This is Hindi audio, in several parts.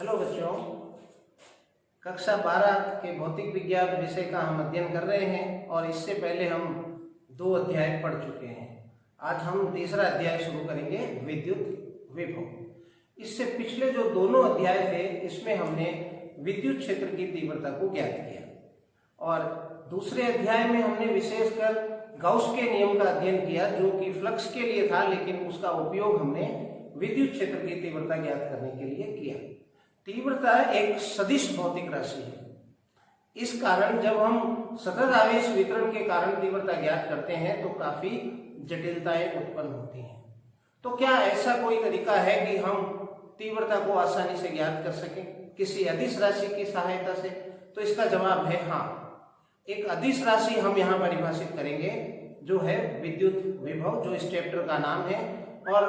हेलो बच्चों, कक्षा 12 के भौतिक विज्ञान विषय का हम अध्ययन कर रहे हैं और इससे पहले हम 2 अध्याय पढ़ चुके हैं। आज हम तीसरा अध्याय शुरू करेंगे, विद्युत विभव। इससे पिछले जो दोनों अध्याय थे इसमें हमने विद्युत क्षेत्र की तीव्रता को ज्ञात किया और दूसरे अध्याय में हमने विशेषकर गाउस के नियम का अध्ययन किया जो कि फ्लक्स के लिए था, लेकिन उसका उपयोग हमने विद्युत क्षेत्र की तीव्रता ज्ञात करने के लिए किया। तीव्रता एक सदिश भौतिक राशि है। इस कारण जब हम सतत आवेश वितरण के कारण तीव्रता ज्ञात करते हैं तो काफी जटिलताएं उत्पन्न होती हैं। तो क्या ऐसा कोई तरीका है कि हम तीव्रता को आसानी से ज्ञात कर सकें किसी अदिश राशि की सहायता से? तो इसका जवाब है हाँ। एक अदिश राशि हम यहाँ परिभाषित करेंगे जो है विद्युत विभव, जो इस चैप्टर का नाम है। और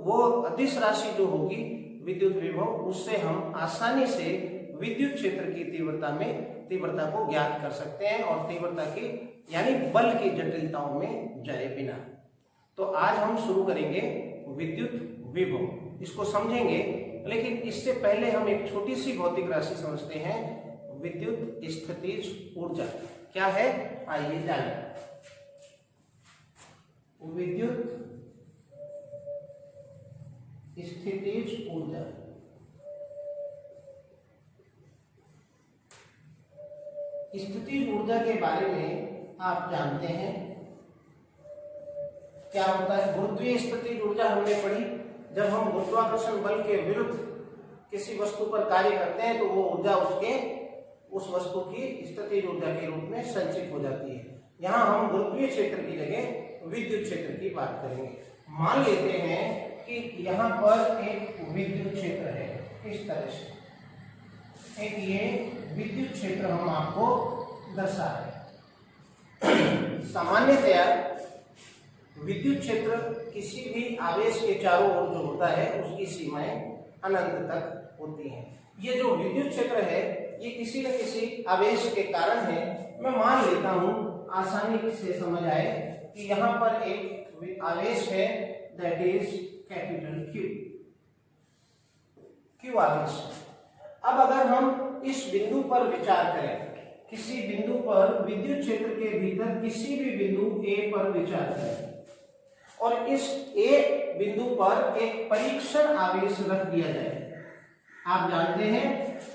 वो अदिश राशि जो होगी विद्युत विभव, उससे हम आसानी से विद्युत क्षेत्र की तीव्रता को ज्ञात कर सकते हैं और तीव्रता की यानी बल की जटिलताओं में जाए बिना। तो आज हम शुरू करेंगे विद्युत विभव, इसको समझेंगे। लेकिन इससे पहले हम एक छोटी सी भौतिक राशि समझते हैं, विद्युत स्थितिज ऊर्जा क्या है, आइए जानें। विद्युत स्थितिज ऊर्जा स्थितिज ऊर्जा के बारे में आप जानते हैं क्या होता है। गुरुत्वीय स्थितिज ऊर्जा हमने पढ़ी, जब हम गुरुत्वाकर्षण बल के विरुद्ध किसी वस्तु पर कार्य करते हैं तो वो ऊर्जा उस वस्तु की स्थितिज ऊर्जा के रूप में संचित हो जाती है। यहाँ हम गुरुत्वीय क्षेत्र की जगह विद्युत क्षेत्र की बात करेंगे। मान लेते हैं कि यहाँ पर एक विद्युत क्षेत्र है, इस तरह से एक ये विद्युत क्षेत्र हम आपको दर्शा रहे। सामान्यतया विद्युत क्षेत्र किसी भी आवेश के चारों ओर जो होता है उसकी सीमाएं अनंत तक होती हैं। ये जो विद्युत क्षेत्र है ये किसी न किसी आवेश के कारण है। मैं मान लेता हूं आसानी से समझ आए कि यहाँ पर एक आवेश है, दैट इज कैपिटल क्यू आवेश। अब अगर हम इस बिंदु पर विचार करें, किसी बिंदु पर विद्युत क्षेत्र के भीतर किसी भी बिंदु A पर विचार करें और इस A बिंदु पर एक परीक्षण आवेश रख दिया जाए। आप जानते हैं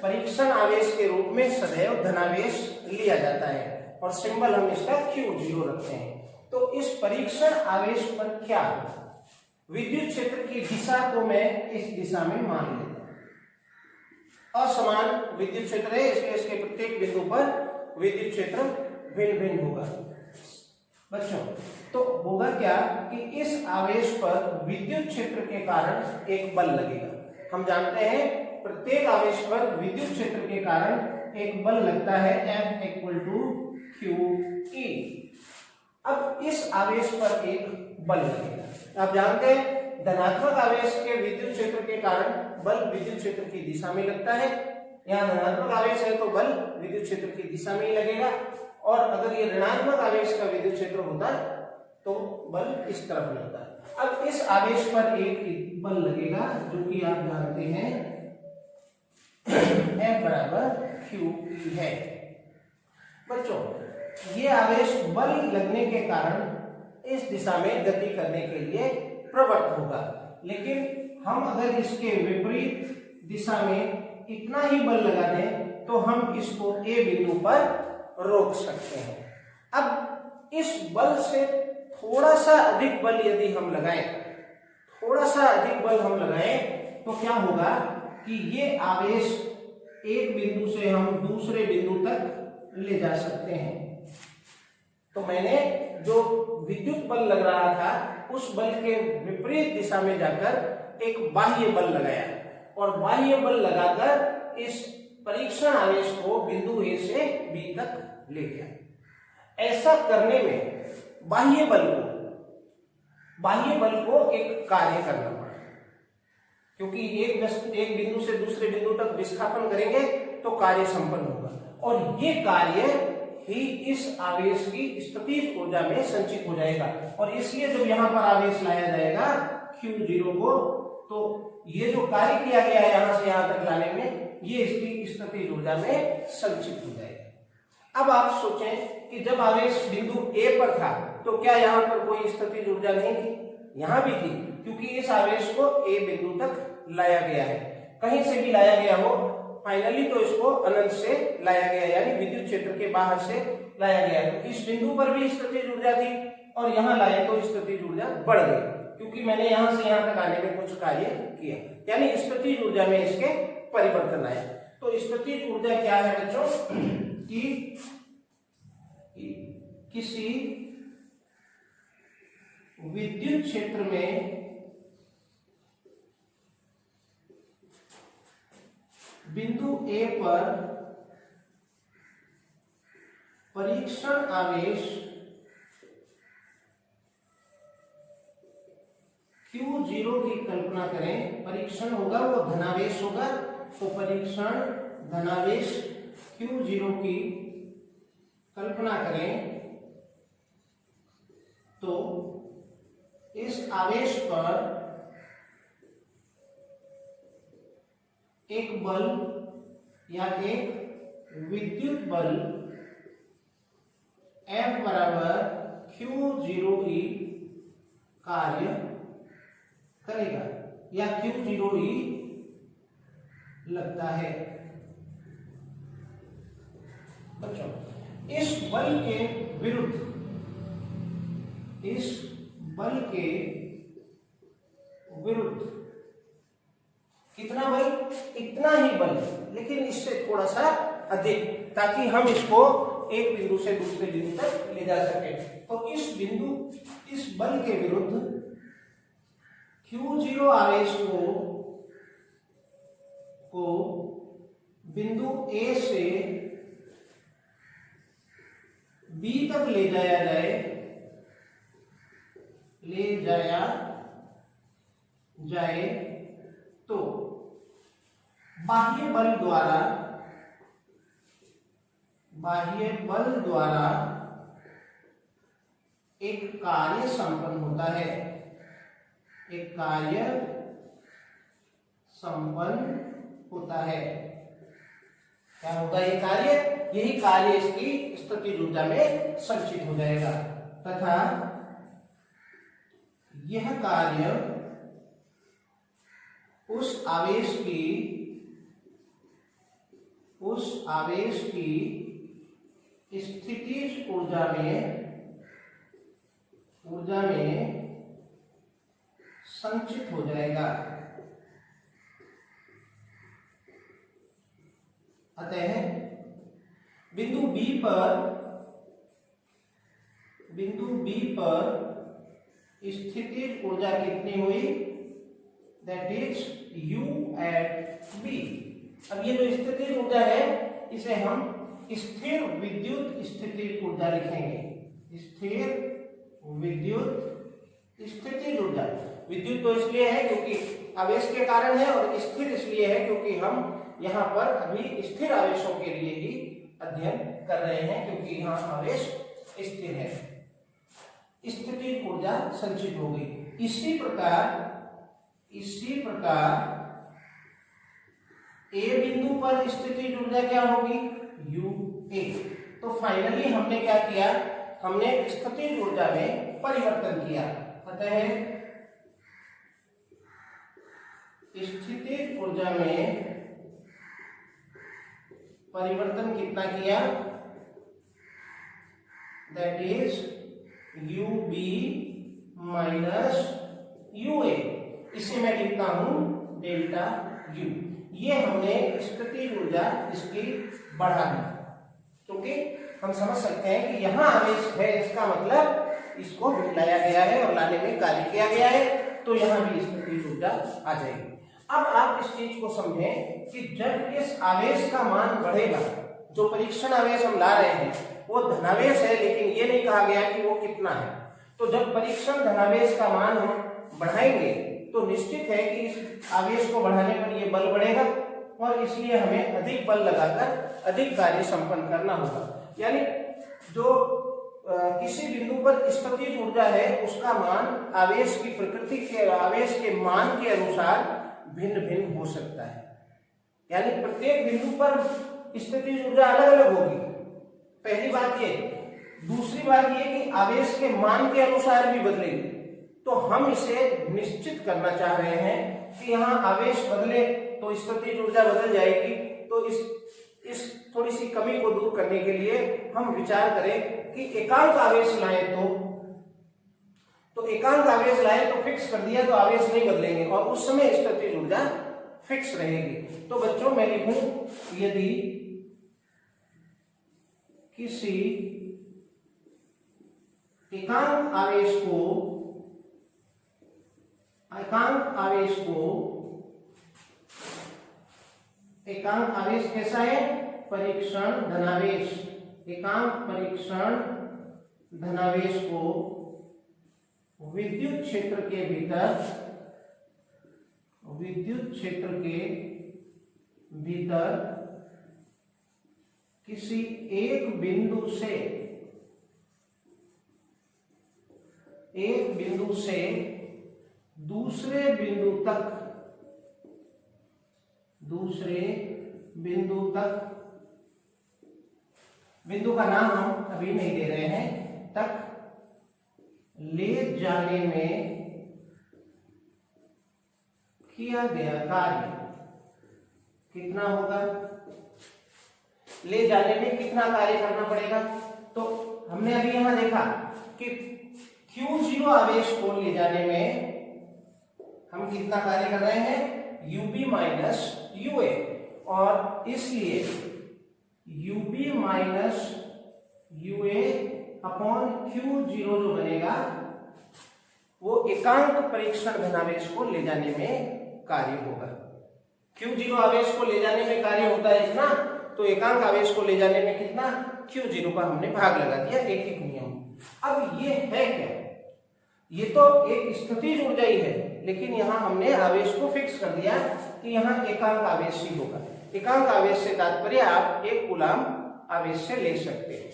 परीक्षण आवेश के रूप में सदैव धनावेश लिया जाता है और सिंबल हम इसका Q0 रखते हैं। तो इस परीक्षण आवेश पर क्या होगा, विद्युत क्षेत्र की दिशा को मैं इस दिशा में मान लेता हूं। असमान विद्युत क्षेत्र है इसलिए इसके प्रत्येक बिंदु पर विद्युत क्षेत्र भिन्न भिन्न होगा। बच्चों, तो होगा क्या कि इस आवेश पर विद्युत क्षेत्र के कारण एक बल लगेगा। हम जानते हैं प्रत्येक आवेश पर विद्युत क्षेत्र के कारण एक बल लगता है, F = QE। अब इस आवेश पर एक बल लगेगा। आप जानते हैं धनात्मक आवेश के विद्युत क्षेत्र के कारण बल विद्युत क्षेत्र की दिशा में लगता है। यहाँ धनात्मक आवेश है तो बल विद्युत क्षेत्र की दिशा में ही लगेगा, और अगर ये ऋणात्मक आवेश का विद्युत क्षेत्र होता तो बल इस तरफ लगता है। अब इस आवेश पर एक बल लगेगा जो कि आप जानते हैं F = QE है। बच्चों, ये आवेश बल लगने के कारण इस दिशा में गति करने के लिए प्रवृत्त होगा, लेकिन हम अगर इसके विपरीत दिशा में इतना ही बल लगा दें तो हम इसको A बिंदु पर रोक सकते हैं। अब इस बल से थोड़ा सा अधिक बल यदि हम लगाएं, तो क्या होगा कि ये आवेश एक बिंदु से हम दूसरे बिंदु तक ले जा सकते हैं। तो मैंने जो विद्युत बल लग रहा था उस बल के विपरीत दिशा में जाकर एक बाह्य बल लगाया और बाह्य बल लगाकर इस परीक्षण आवेश को बिंदु A से B तक ले गया। ऐसा करने में बाह्य बल को एक कार्य करना पड़ा, क्योंकि एक बिंदु से दूसरे बिंदु तक विस्थापन करेंगे तो कार्य संपन्न होगा और ये कार्य ही इस आवेश की स्थितिज ऊर्जा में संचित हो जाएगा। और इसलिए जब यहाँ पर आवेश लाया जाएगा Q0 को, तो ये जो कार्य किया गया है यहां से यहां तक लाने में, ये इसकी स्थितिज ऊर्जा में संचित हो जाएगा। अब आप सोचें कि जब आवेश बिंदु ए पर था तो क्या यहाँ पर कोई स्थितिज ऊर्जा नहीं थी? यहाँ भी थी, क्योंकि इस आवेश को ए बिंदु तक लाया गया है। कहीं से भी लाया गया हो, फाइनली तो इसको अनंत से लाया गया, यानी विद्युत क्षेत्र के बाहर से लाया गया है। तो इस बिंदु पर भी स्थितिज ऊर्जा थी और यहाँ लाए तो स्थितिज ऊर्जा बढ़ गई, क्योंकि मैंने यहाँ से यहाँ तक आने में कुछ कार्य किया, यानी स्थितिज ऊर्जा में इसके परिवर्तन आए। तो स्थितिज ऊर्जा क्या है बच्चों? कि किसी विद्युत क्षेत्र में बिंदु ए पर परीक्षण आवेश Q0 की कल्पना करें। परीक्षण होगा वो धनावेश होगा, तो परीक्षण धनावेश Q0 की कल्पना करें तो इस आवेश पर एक बल या एक विद्युत बल F बराबर Q0E कार्य करेगा या Q0E लगता है। बच्चों, इस बल के विरुद्ध, इस बल के विरुद्ध कितना बल? इतना ही बल, लेकिन इससे थोड़ा सा अधिक, ताकि हम इसको एक बिंदु से दूसरे बिंदु तक ले जा सके। तो इस बल के विरुद्ध Q0 आवेश को बिंदु A से B तक ले जाया जाए तो बाह्य बल द्वारा एक कार्य संपन्न होता है, एक कार्य संपन्न होता है। क्या होगा ये कार्य? यही कार्य इसकी स्थितिज ऊर्जा में संचित हो जाएगा, तथा यह कार्य उस आवेश की स्थितिज ऊर्जा में संचित हो जाएगा। अतः बिंदु B पर स्थितिज ऊर्जा कितनी हुई? That is U at B। अब ये जो स्थितिज ऊर्जा है इसे हम स्थिर विद्युत स्थितिज ऊर्जा लिखेंगे। स्थिर विद्युत स्थितिज ऊर्जा। विद्युत तो इसलिए है क्योंकि आवेश के कारण है, और स्थिर इसलिए है क्योंकि हम यहाँ पर अभी स्थिर आवेशों के लिए ही अध्ययन कर रहे हैं, क्योंकि यहाँ आवेश स्थिर है। स्थितिज ऊर्जा संचित हो गई। इसी प्रकार ए बिंदु पर स्थितिज ऊर्जा क्या होगी? UA। तो फाइनली हमने क्या किया? हमने स्थितिज ऊर्जा में परिवर्तन किया। अतः स्थितिज ऊर्जा में परिवर्तन कितना किया? That is UB minus UA। इसे मैं लिखता हूं डेल्टा U। ये हमने स्थितिज ऊर्जा इसकी बढ़ा दी, क्योंकि हम समझ सकते हैं कि यहाँ आवेश है, इसका मतलब इसको लाया गया है और लाने में कार्य किया गया है, तो यहाँ भी स्थितिज ऊर्जा आ जाएगी। अब आप इस चीज को समझें कि जब इस आवेश का मान बढ़ेगा, जो परीक्षण आवेश हम ला रहे हैं वो धनावेश है, लेकिन ये नहीं कहा गया कि वो कितना है। तो जब परीक्षण धनावेश का मान हम बढ़ाएंगे तो निश्चित है कि इस आवेश को बढ़ाने पर ये बल बढ़ेगा, और इसलिए हमें अधिक बल लगाकर अधिक कार्य संपन्न करना होगा। यानी जो किसी बिंदु पर स्थितिज ऊर्जा है उसका मान आवेश की प्रकृति के, आवेश के मान के अनुसार भिन्न भिन्न हो सकता है, यानी प्रत्येक बिंदु पर स्थितिज ऊर्जा अलग अलग होगी। पहली बात ये। दूसरी बात ये कि आवेश के मान के अनुसार भी बदलेगी। तो हम इसे निश्चित करना चाह रहे हैं कि यहाँ आवेश बदले तो स्थितिज ऊर्जा बदल जाएगी। तो इस थोड़ी सी कमी को दूर करने के लिए हम विचार करें कि एकांक आवेश लाएं तो एकांक आवेश लाएं तो फिक्स कर दिया तो आवेश नहीं बदलेंगे और उस समय स्थितिज ऊर्जा फिक्स रहेगी। तो बच्चों मैं लिखूं, यदि किसी एकांक आवेश कैसा है? परीक्षण धनावेश। एकांक परीक्षण धनावेश को विद्युत क्षेत्र के भीतर किसी एक बिंदु से दूसरे बिंदु तक बिंदु का नाम हम अभी नहीं दे रहे हैं, तक ले जाने में किया गया कार्य कितना होगा? ले जाने में कितना कार्य करना पड़ेगा? तो हमने अभी यहां देखा कि Q0 आवेश को ले जाने में हम कितना कार्य कर रहे हैं? UB माइनस UA, और इसलिए UB minus UA upon Q0 जो बनेगा वो एकांक परीक्षण धनावेश को ले जाने में कार्य होगा। Q0 आवेश को ले जाने में कार्य होता है इतना, तो एकांक आवेश को ले जाने में कितना? Q0 का हमने भाग लगा दिया, एक एक नियम। अब ये है क्या? ये तो एक स्थितिज ऊर्जा ही है, लेकिन यहाँ हमने आवेश को फिक्स कर दिया कि यहाँ एकांक आवेश ही होगा। एकांक आवेश से तात्पर्य आप 1 कूलम आवेश से ले सकते हैं।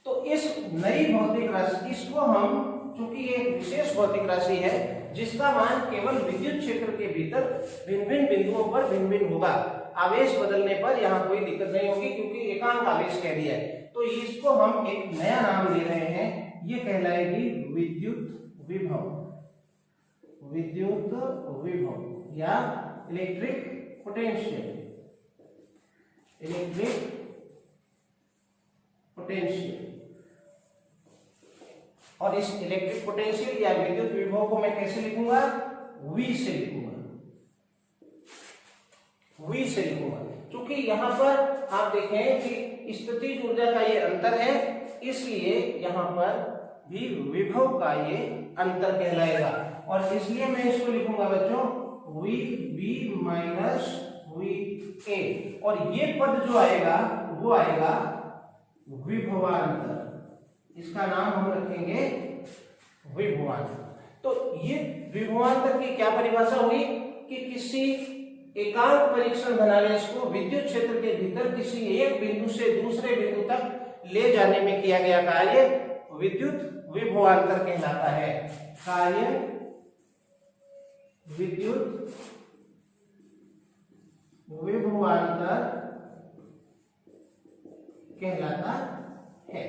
तो इस नई भौतिक राशि, इसको हम, चूंकि ये एक विशेष भौतिक राशि है जिसका मान केवल विद्युत क्षेत्र के भीतर भिन्न भिन्न बिंदुओं पर भिन्न भिन्न होगा, आवेश बदलने पर यहाँ कोई दिक्कत नहीं होगी क्योंकि एकांक आवेश कह दिया है। तो इसको हम एक नया नाम दे रहे हैं, ये कहलाएगी विद्युत विभव या इलेक्ट्रिक पोटेंशियल। और इस इलेक्ट्रिक पोटेंशियल या विद्युत विभव को मैं कैसे लिखूंगा? V से लिखूंगा। क्योंकि यहाँ पर आप देखें कि स्थितिज ऊर्जा का ये अंतर है, इसलिए यहाँ पर भी विभव का ये अंतर कहलाएगा, और इसलिए मैं इसको लिखूंगा बच्चों VB माइनस VA, और ये पद जो आएगा वो आएगा विभवांतर। इसका नाम हम रखेंगे विभवांतर। तो ये विभवांतर की क्या परिभाषा हुई कि किसी एकांक परीक्षण धनावेश को विद्युत क्षेत्र के भीतर किसी एक बिंदु से दूसरे बिंदु तक ले जाने में किया गया कार्य विद्युत विभवांतर कहलाता है। कार्य विद्युत विभवांतर कहलाता है।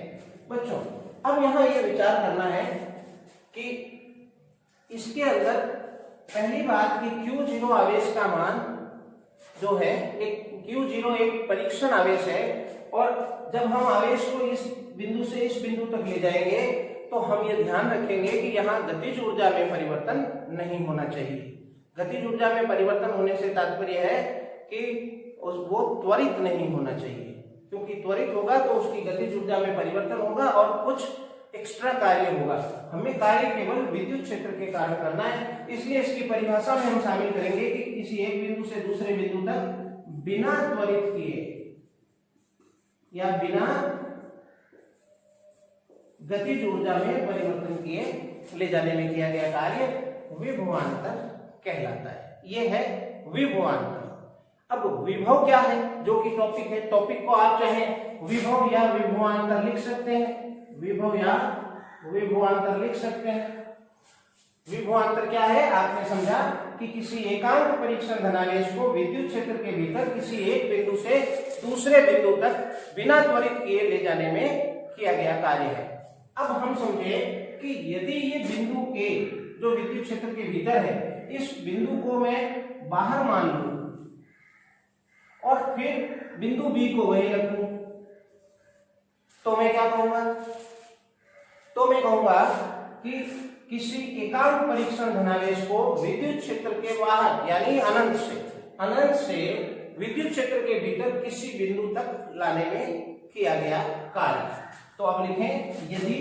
बच्चों अब यहां यह विचार करना है कि इसके अंदर पहली बात कि Q0 आवेश का मान जो है, एक Q0 एक परीक्षण आवेश है, और जब हम आवेश को इस बिंदु से इस बिंदु तक ले जाएंगे तो हम ये ध्यान रखेंगे कि यहाँ गतिज ऊर्जा में परिवर्तन नहीं होना चाहिए। गतिज ऊर्जा में परिवर्तन होने से तात्पर्य है कि वो त्वरित नहीं होना चाहिए, क्योंकि त्वरित होगा तो उसकी गतिज ऊर्जा में परिवर्तन होगा और कुछ एक्स्ट्रा कार्य होगा। हमें कार्य केवल विद्युत क्षेत्र के कारण करना है, इसलिए इसकी परिभाषा में हम शामिल करेंगे कि किसी एक बिंदु से दूसरे बिंदु तक बिना त्वरित किए या बिना गतिज ऊर्जा में परिवर्तन किए ले जाने में किया गया कार्य विभवांतर कहलाता है। यह है विभवांतर। अब विभव क्या है, जो कि टॉपिक है, टॉपिक को आप चाहे विभव या विभवांतर लिख सकते हैं, विभव या विभवांतर लिख सकते हैं। विभवांतर क्या है आपने समझा कि किसी एकांक परीक्षण धनावेश को विद्युत क्षेत्र के भीतर किसी एक बिंदु से दूसरे बिंदु तक बिना त्वरित किए ले जाने में किया गया कार्य है। अब हम समझे कि यदि ये बिंदु ए जो विद्युत क्षेत्र के भीतर है, इस बिंदु को मैं बाहर मान लूं और फिर बिंदु बी को वहीं रखूं, तो मैं क्या कहूंगा? तो मैं कहूंगा कि किसी एकांक परीक्षण धनावेश को विद्युत क्षेत्र के बाहर यानी अनंत से विद्युत क्षेत्र के भीतर किसी बिंदु तक लाने में किया गया कार्य। तो अब लिखें, यदि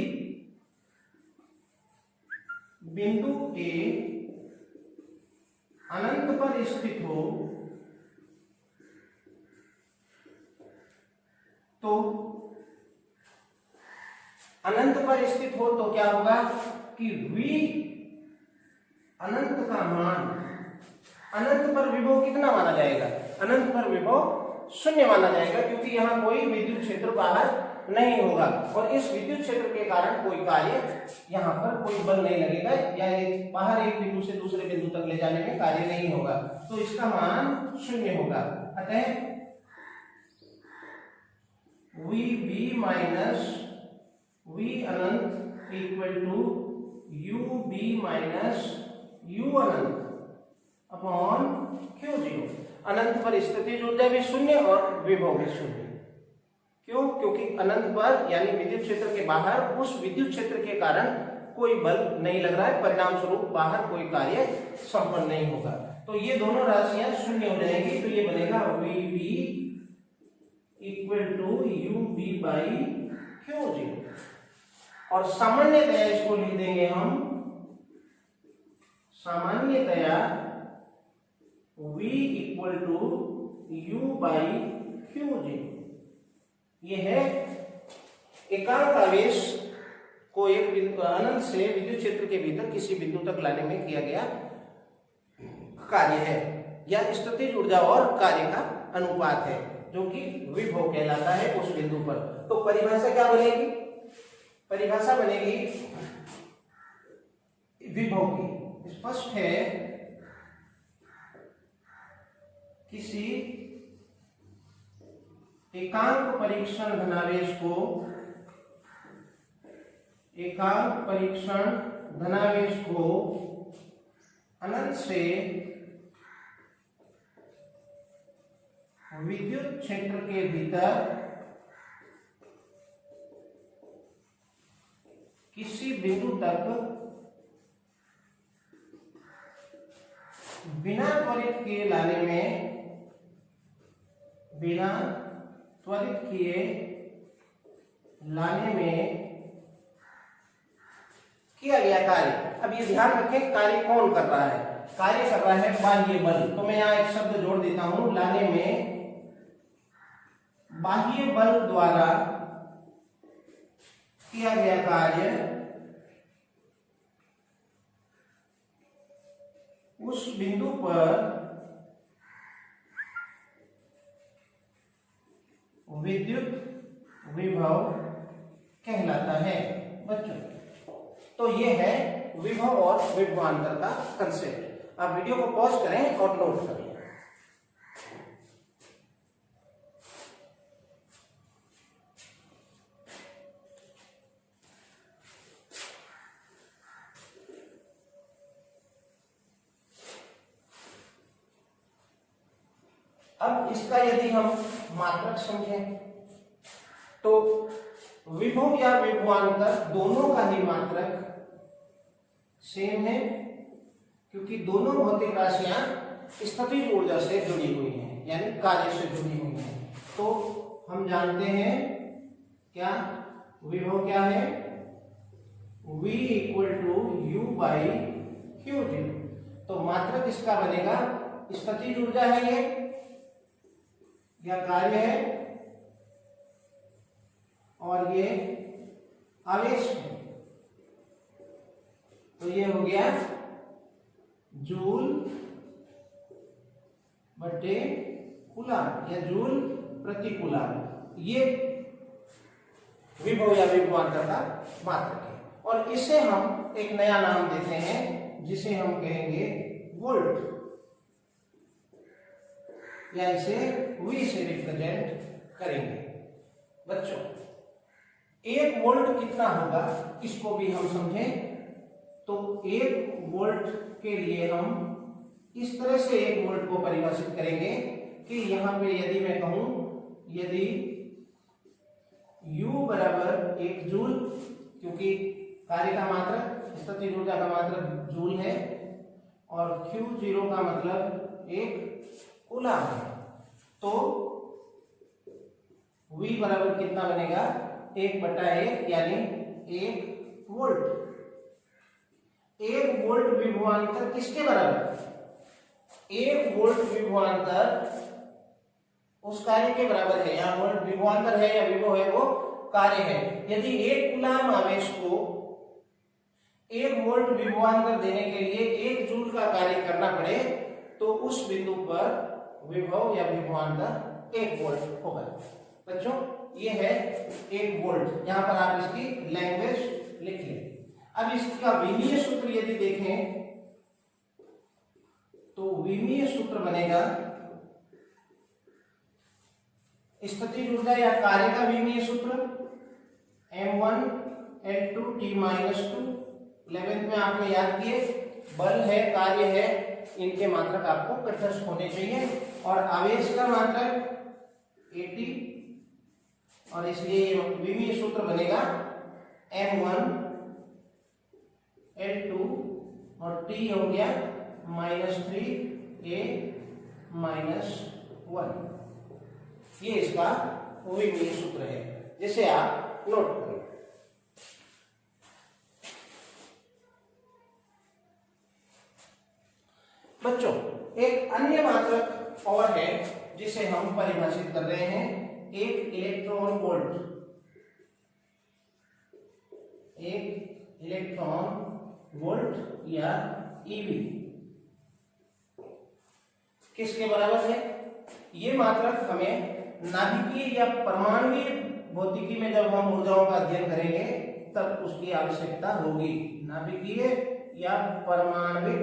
बिंदु ए अनंत पर स्थित हो तो अनंत पर स्थित हो तो क्या होगा कि V अनंत का मान, अनंत पर विभव कितना माना जाएगा? अनंत पर विभव शून्य माना जाएगा, क्योंकि यहाँ कोई विद्युत क्षेत्र बाहर नहीं होगा और इस विद्युत क्षेत्र के कारण कोई कार्य, यहाँ पर कोई बल नहीं लगेगा या बाहर एक बिंदु से दूसरे बिंदु तक ले जाने में कार्य नहीं होगा, तो इसका मान शून्य होगा। अतः VB माइनस V अनंत equal to UB minus U अनंत अपॉन Q0। अनंत पर स्थितिज ऊर्जा भी शून्य और विभव भी शून्य। क्यों? क्योंकि अनंत पर यानी विद्युत क्षेत्र के बाहर उस विद्युत क्षेत्र के कारण कोई बल नहीं लग रहा है, परिणाम स्वरूप बाहर कोई कार्य संपन्न नहीं होगा। तो ये दोनों राशियां शून्य हो जाएंगी, तो ये बनेगा VB equal to UB by Q0। और सामान्यतया इसको लिख देंगे हम, सामान्यतया V equal to U by Q0। ये है एकांक आवेश को एक बिंदु अनंत से विद्युत क्षेत्र के भीतर किसी बिंदु तक लाने में किया गया कार्य है, या स्थितिज ऊर्जा और कार्य का अनुपात है, जो कि विभव कहलाता है उस बिंदु पर। तो परिभाषा क्या बनेगी? परिभाषा बनेगी विभव की। स्पष्ट है, किसी एकांक परीक्षण धनावेश को, एकांक परीक्षण धनावेश को अनंत से विद्युत क्षेत्र के भीतर किसी बिंदु तक बिना त्वरित किए लाने में, बिना त्वरित किए लाने में किया गया कार्य। अब ये ध्यान रखें, कार्य कौन कर रहा है? कार्य कर रहा है बाह्य बल। तो मैं यहां एक शब्द जोड़ देता हूं, लाने में बाह्य बल द्वारा किया गया कार्य उस बिंदु पर विद्युत विभव कहलाता है बच्चों। तो ये है विभव और विभवांतर का कंसेप्ट। आप वीडियो को पॉज करें और नोट करें। अब इसका यदि हम मात्रक समझें तो विभव या विभवांतर दोनों का ही मात्रक सेम है, क्योंकि दोनों भौतिक राशियां स्थितिज ऊर्जा से जुड़ी हुई हैं, यानी कार्य से जुड़ी हुई हैं। तो हम जानते हैं क्या विभव क्या है? V equal to U by Q0। तो मात्रक इसका बनेगा, स्थितिज ऊर्जा है ये या कार्य है, और ये आवेश है। तो ये हो गया जूल बटे कूलम या जूल प्रति कूलम। ये विभव या विभवांतर का मात्रक है। और इसे हम एक नया नाम देते हैं, जिसे हम कहेंगे वोल्ट, या इसे V से रिप्रेजेंट करेंगे। बच्चों 1 वोल्ट कितना होगा इसको भी हम समझें। तो 1 वोल्ट के लिए हम इस तरह से 1 वोल्ट को परिभाषित करेंगे कि यहां पे यदि मैं कहूं, यदि U बराबर 1 जूल, क्योंकि कार्य का मात्रक स्थितिज ऊर्जा का मात्रक जूल है, और Q0 का मतलब 1 कूलाम है, तो V बराबर कितना बनेगा 1/1 यानी 1 वोल्ट। 1 वोल्ट विभवांतर किसके बराबर? 1 वोल्ट विभवांतर उस कार्य के बराबर है। यहाँ वोल्ट विभवांतर है या विभव है, वो कार्य है। यदि 1 कूलाम आवेश को 1 वोल्ट विभवांतर देने के लिए 1 जूल का कार्य करना पड़े, तो उस बिंदु पर विभव या विभवांतर 1 वोल्ट होगा। बच्चों ये है 1 वोल्ट, यहां पर आप इसकी लैंग्वेज लिख लें। अब इसका विमीय सूत्र यदि देखें तो विमीय सूत्र बनेगा, स्थितिज ऊर्जा या कार्य का विमीय सूत्र M1 L2 T - 2। 11th में आपने याद किए, बल है, कार्य है, इनके मात्रक आपको तटस्थ होने चाहिए, और आवेश का मात्रक AT, और इसलिए विमीय सूत्र बनेगा M1 L2 और T हो गया -3A - 1। ये इसका विमीय सूत्र है, जिसे आप नोट करें। बच्चों एक अन्य मात्रक और है जिसे हम परिभाषित कर रहे हैं, एक इलेक्ट्रॉन वोल्ट। एक इलेक्ट्रॉन वोल्ट या EV किसके बराबर है? ये मात्रक हमें नाभिकीय या परमाणुीय भौतिकी में जब हम ऊर्जाओं का अध्ययन करेंगे तब उसकी आवश्यकता होगी। नाभिकीय या परमाणविक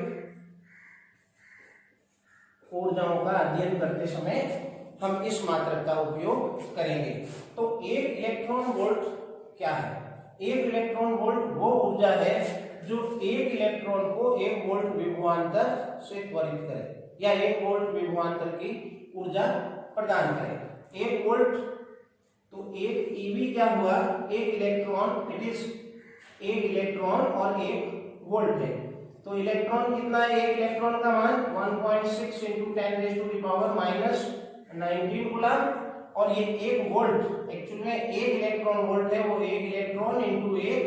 ऊर्जाओं का अध्ययन करते समय हम इस मात्रक का उपयोग करेंगे। तो 1 इलेक्ट्रॉन वोल्ट क्या है? 1 इलेक्ट्रॉन वोल्ट वो ऊर्जा है जो 1 इलेक्ट्रॉन को 1 वोल्ट विभवांतर से त्वरित करे या 1 वोल्ट विभवांतर की ऊर्जा प्रदान करे। 1 वोल्ट, तो 1 EV क्या हुआ? 1 इलेक्ट्रॉन, इट इज 1 इलेक्ट्रॉन और 1 वोल्ट है। तो इलेक्ट्रॉन कितना है? 1 इलेक्ट्रॉन का मान 1.6 × 10⁻⁹ कूलाम, और ये 1 वोल्ट एक्चुअली में 1 इलेक्ट्रॉन वोल्ट है, वो 1 इलेक्ट्रॉन इंटू 1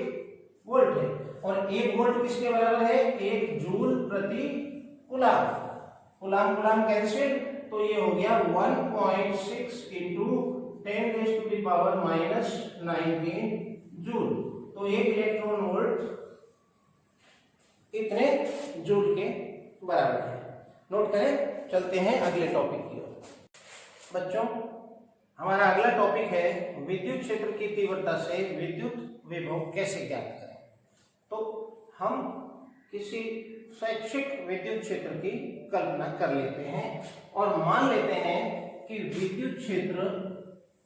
वोल्ट है। और 1 वोल्ट किसके बराबर है? 1 जूल प्रति कूलाम। कूलाम कूलाम कैंसिल, तो ये हो गया 1.6 × 10⁻⁹ जूल। तो 1 इलेक्ट्रॉन वोल्ट इतने जूल के बराबर है। नोट करें, चलते हैं अगले टॉपिक की ओर। बच्चों हमारा अगला टॉपिक है विद्युत क्षेत्र की तीव्रता से विद्युत विभव कैसे ज्ञात करें। तो हम किसी शैक्षिक विद्युत क्षेत्र की कल्पना कर लेते हैं और मान लेते हैं कि विद्युत क्षेत्र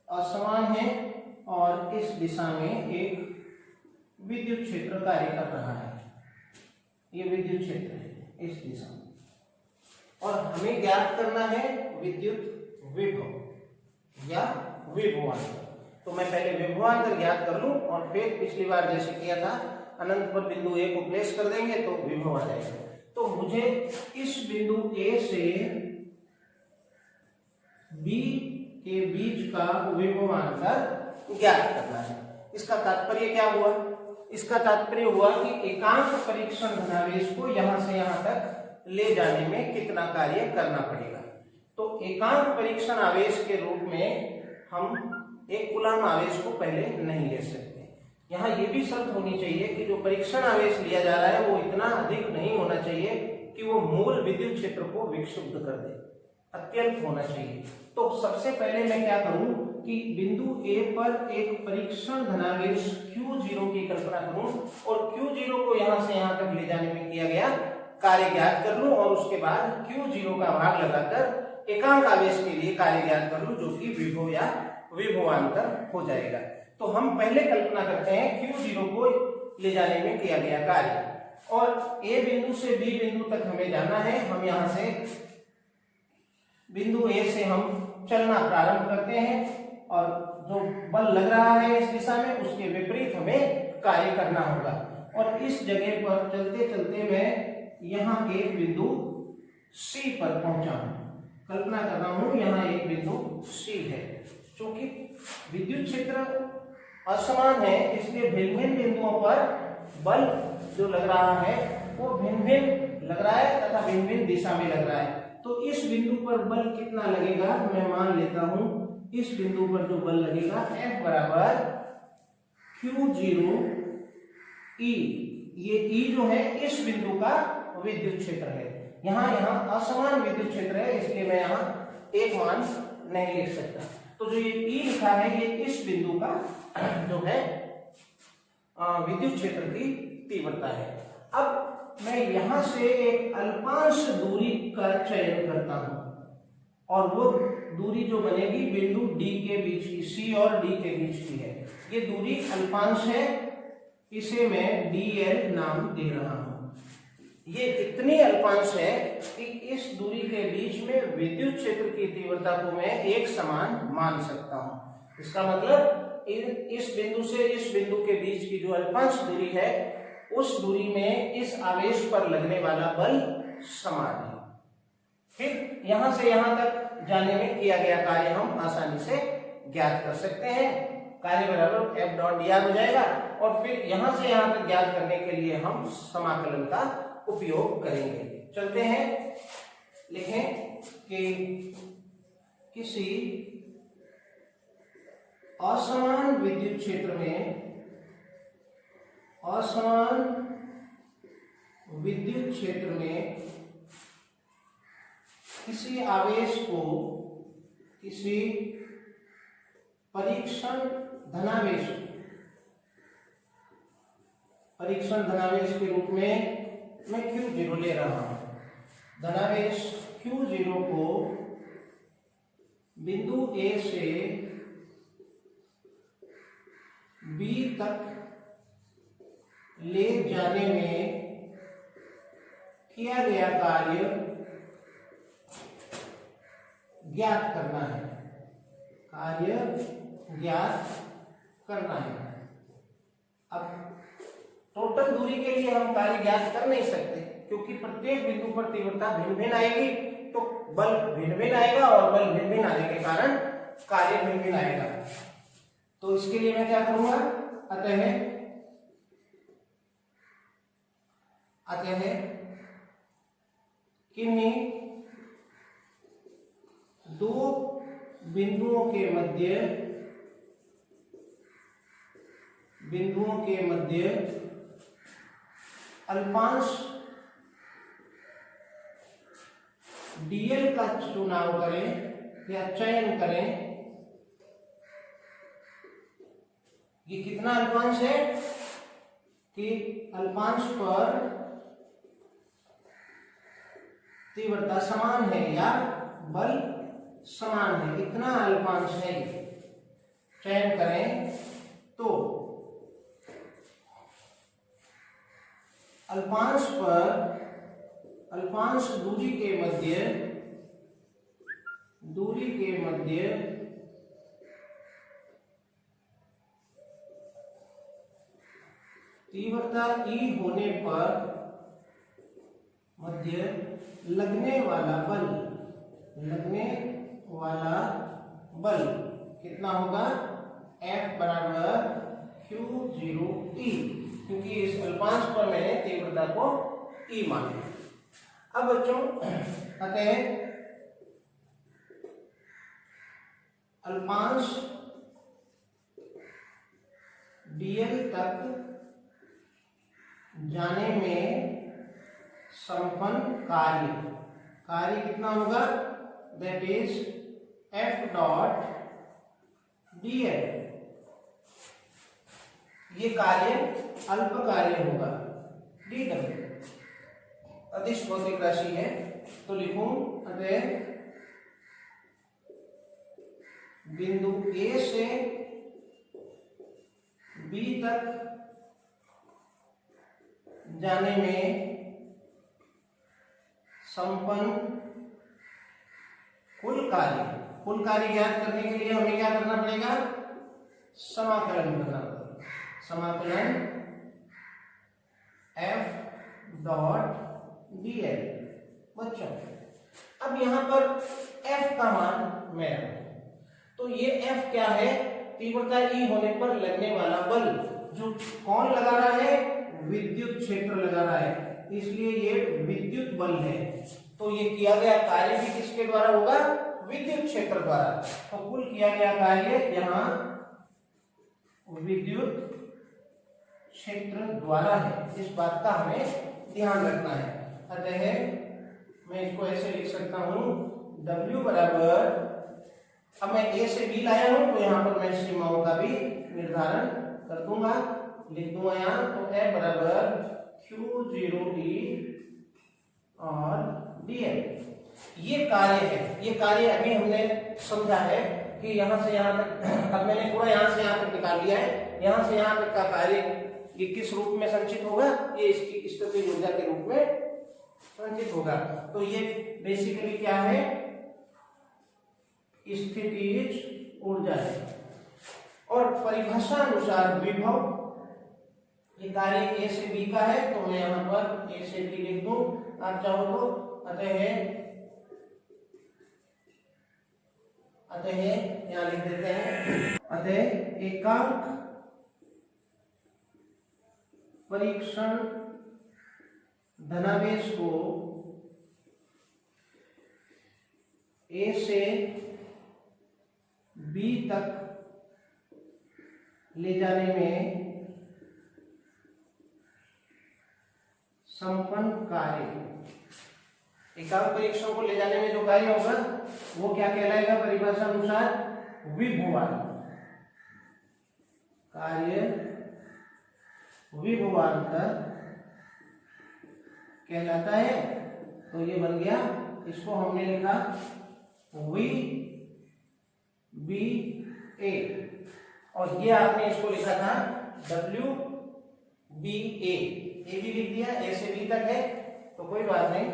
असमान है और इस दिशा में एक विद्युत क्षेत्र कार्य कर रहा है। ये विद्युत क्षेत्र है इस दिशा में, और हमें ज्ञात करना है विद्युत विभव या विभवांतर। तो मैं पहले विभवांतर ज्ञात कर लूं और फिर पिछली बार जैसे किया था अनंत पर बिंदु A को प्लेस कर देंगे तो विभव आ जाएगा। तो मुझे इस बिंदु A से B के बीच का विभवांतर ज्ञात करना है। इसका तात्पर्य क्या हुआ? इसका तात्पर्य हुआ कि एकांक परीक्षण धनावेश को यहां से यहां तक ले जाने में कितना कार्य करना पड़ेगा। तो एकांक परीक्षण आवेश के रूप में हम एक कूलाम आवेश को पहले नहीं ले सकते। यहाँ ये भी शर्त होनी चाहिए कि जो परीक्षण आवेश लिया जा रहा है वो इतना अधिक नहीं होना चाहिए कि वो मूल विद्युत क्षेत्र को विक्षुब्ध कर दे, अत्यल्प होना चाहिए। तो सबसे पहले मैं क्या करूं कि बिंदु A पर एक परीक्षण धनावेश Q0 की कल्पना करूं और Q0 को यहां से यहां तक ले जाने में किया गया कार्य ज्ञात कर लूं और उसके बाद Q0 का भाग लगाकर एकांक आवेश के लिए कार्य ज्ञात कर लूं, जो कि विभव या विभवांतर हो जाएगा। तो हम पहले कल्पना करते हैं Q0 को ले जाने में किया गया कार्य, और A बिंदु से B बिंदु तक हमें जाना है। हम यहां से बिंदु A से हम चलना प्रारंभ करते हैं और जो बल लग रहा है इस दिशा में उसके विपरीत हमें कार्य करना होगा। और इस जगह पर चलते चलते मैं यहाँ एक बिंदु C पर पहुंचा हूं। कल्पना कर रहा हूं यहाँ एक बिंदु C है। क्योंकि विद्युत क्षेत्र असमान है, इसलिए भिन्न भिन्न बिंदुओं पर बल जो लग रहा है वो भिन्न भिन्न लग रहा है तथा भिन्न भिन्न दिशा में लग रहा है। तो इस बिंदु पर बल कितना लगेगा, मैं मान लेता हूं इस बिंदु पर जो बल लगेगा F बराबर Q0 E। ये E जो है इस बिंदु का विद्युत क्षेत्र है। यहाँ असमान विद्युत क्षेत्र है, इसलिए मैं यहाँ एक मान नहीं लिख सकता। तो जो ये E लिखा है ये इस बिंदु का जो है विद्युत क्षेत्र की तीव्रता है। अब मैं यहां से एक अल्पांश दूरी का चयन करता हूं और वो दूरी जो बनेगी बिंदु D के बीच की, C और D के बीच की है। ये दूरी अल्पांश है, इसे मैं dl नाम दे रहा हूं। ये इतनी अल्पांश है कि इस दूरी के बीच में विद्युत क्षेत्र की तीव्रता को मैं एक समान मान सकता हूं। इसका मतलब इस बिंदु से इस बिंदु के बीच की जो अल्पांश दूरी है उस दूरी में इस आवेश पर लगने वाला बल समान है। फिर यहां से यहां तक जाने में किया गया कार्य हम आसानी से ज्ञात कर सकते हैं। कार्य बराबर F डॉट dr हो जाएगा और फिर यहां से यहां तक ज्ञात करने के लिए हम समाकलन का उपयोग करेंगे। चलते हैं, लिखें कि किसी असमान विद्युत क्षेत्र में किसी आवेश को किसी परीक्षण धनावेश के रूप में मैं Q0 ले रहा हूं। धनावेश Q0 को बिंदु A से B तक ले जाने में किया गया कार्य ज्ञात करना है। अब टोटल दूरी के लिए हम कार्य ज्ञात कर नहीं सकते, क्योंकि प्रत्येक बिंदु पर तीव्रता भिन्न भिन्न आएगी, तो बल भिन्न भिन्न आएगा और बल भिन्न भिन्न आने के कारण कार्य भिन्न भिन्न आएगा। तो इसके लिए मैं क्या करूंगा, अतः किन्हीं दो बिंदुओं के मध्य अल्पांश dl का चुनाव करें या चयन करें। ये कितना अल्पांश है कि अल्पांश पर तीव्रता समान है या बल समान है, इतना अल्पांश है, चयन करें। तो अल्पांश दूरी के मध्य तीव्रता E होने पर मध्य लगने वाला बल कितना होगा, F बराबर Q0E, क्योंकि इस अल्पांश पर मैंने तीव्रता को E माना। अब बच्चों अतः अल्पांश dl तक जाने में संपन्न कार्य कितना होगा, that is F dot dl। ये कार्य अल्प कार्य होगा dw। अदिश भौतिक राशि है तो लिखूं अतः बिंदु ए से बी तक जाने में संपन्न कुल कार्य ज्ञात करने के लिए हमें क्या करना पड़ेगा, समाकलन करना पड़ेगा। समाकलन f डॉट dl। बच्चों अब यहां पर f का मान मेरा, तो ये f क्या है, तीव्रता E होने पर लगने वाला बल, जो कौन लगा रहा है, विद्युत क्षेत्र लगा रहा है, इसलिए ये विद्युत बल है। तो ये किया गया कार्य भी किसके द्वारा होगा, विद्युत क्षेत्र द्वारा। तो कुल किया गया कार्य यहाँ विद्युत क्षेत्र द्वारा है, इस बात का हमें ध्यान रखना है। अतः मैं इसको ऐसे लिख सकता हूं, W बराबर, अब मैं A से B लाया हूं तो यहाँ पर मैं सीमाओं का भी निर्धारण कर दूंगा, लिख दूंगा यहाँ। तो F बराबर Q0E और dl। ये कार्य है, ये कार्य अभी हमने समझा है कि यहाँ से यहाँ तक, अब मैंने पूरा यहाँ से यहाँ तक निकाल लिया है, यहाँ से यहाँ तक का कार्य ये किस रूप में संचित होगा, ये इसकी स्थितिज ऊर्जा के रूप में संचित होगा। तो ये बेसिकली क्या है, स्थितिज ऊर्जा है। और परिभाषा अनुसार विभव, ये कार्य ए से बी का है तो मैं यहाँ पर ए से बी लिख दूं, आप चाहो तो। अतः यहाँ लिख देते हैं, अतः एकांक परीक्षण धनावेश को ए से बी तक ले जाने में संपन्न कार्य, एकांक परीक्षण को ले जाने में जो कार्य होगा वो क्या कहलाएगा, परिभाषा अनुसार विभवांतर कार्य, विभवांतर कहलाता है। तो ये बन गया, इसको हमने लिखा VBA, और ये आपने इसको लिखा था WBA, ए भी लिख दिया, ए से बी तक है तो कोई बात नहीं,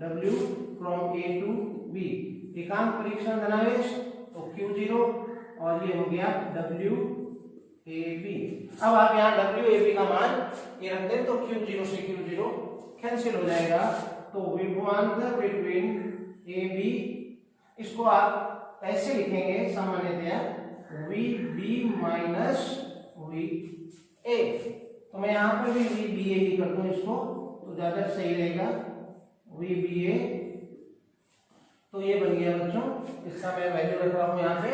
W from A to B। एकांक परीक्षण धनावेश तो Q0 और ये हो गया WAB। अब आप यहाँ WAB का मान ये रख दें तो Q0 से Q0 कैंसिल हो जाएगा, तो विभवांतर बिटवीन AB, इसको आप ऐसे लिखेंगे सामान्यतया VB माइनस VA, तो मैं यहाँ पर भी VBA ही कर दूं इसको तो ज्यादा सही रहेगा, VBA। तो ये बन गया बच्चों, इसका मैं वैल्यू रख रहा हूं यहाँ पे,